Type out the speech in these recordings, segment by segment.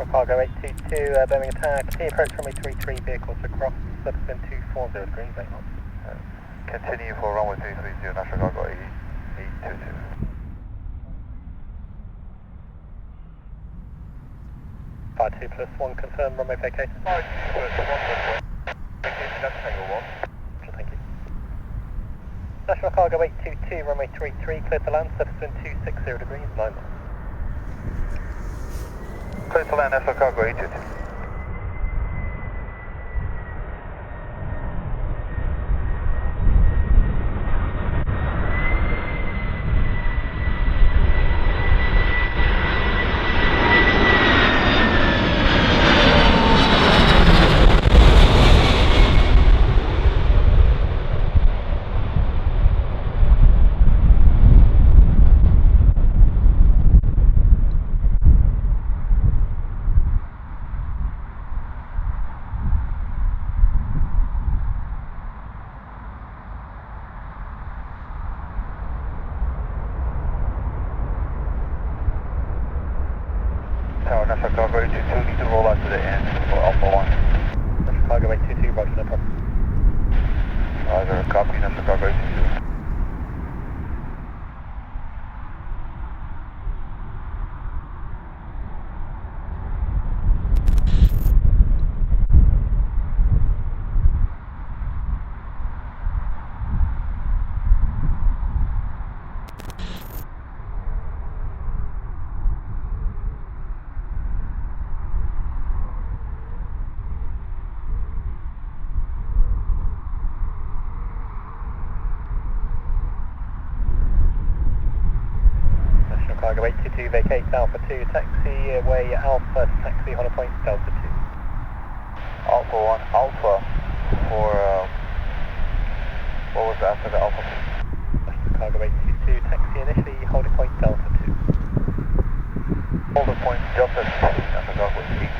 National Cargo 822, Birmingham Tower, continue approach runway 33, vehicles across, subsequent 240 green bay knots. Continue for runway 330, National Cargo 822. 52+1, confirm runway vacated. 52+1, vacated, that's Tango 1. Thank you. National Cargo 822, runway 33, clear to land, subsequent 260 degrees, 9 knots. Clear to land, National Cargo 822. Tower, National Cargo 822, need to roll out to the end for Alpha 1. National Cargo 822, roger, no problem. Roger, copy, National Cargo 822. Cargo 822, vacate Alpha 2, taxi way Alpha, taxi Honda Point, Delta 2. Alpha 1, Alpha for, what was after the Alpha? Cargo 822, taxi initially, holding point, Delta 2. Holding point, Delta 2, National Cargo 822.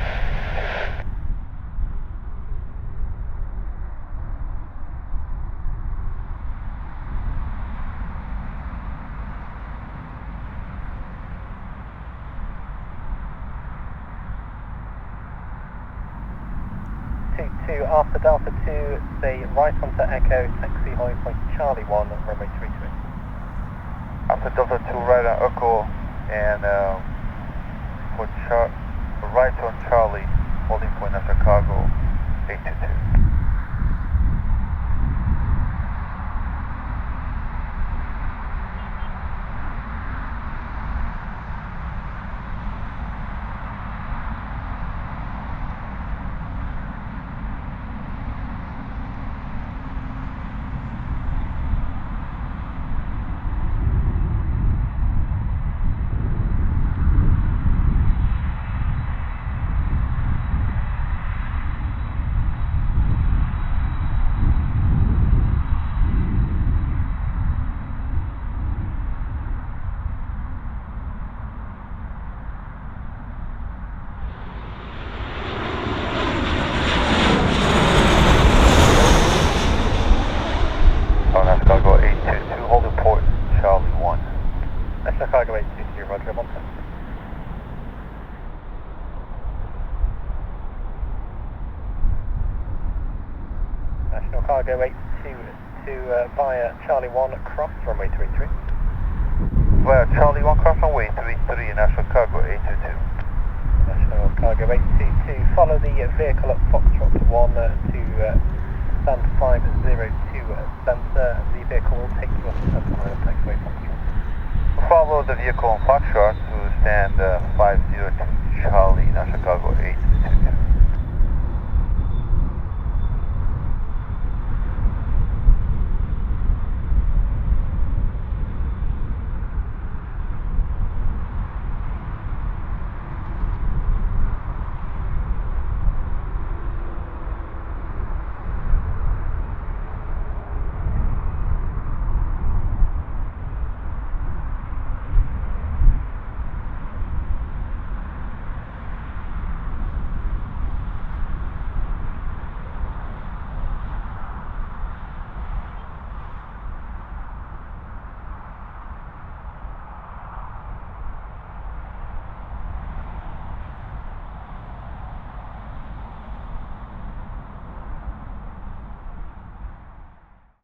After Delta 2, stay right onto Echo, taxi holding point Charlie 1, runway 33. After Delta 2, right on Echo, and for right on Charlie, holding point National Cargo 822. National Cargo 822, holding port Charlie 1. National Cargo 822, roger, 1 10. National Cargo 822, via Charlie 1, cross runway 33. Via Charlie 1, cross runway 33, National Cargo 822. National Cargo 822, follow the vehicle at Foxtrot 1 to stand 502 sensor. The vehicle will take you off the center line of taxiway Foxtrot. Follow the vehicle on Foxtrot to stand 502 Charlie, National Cargo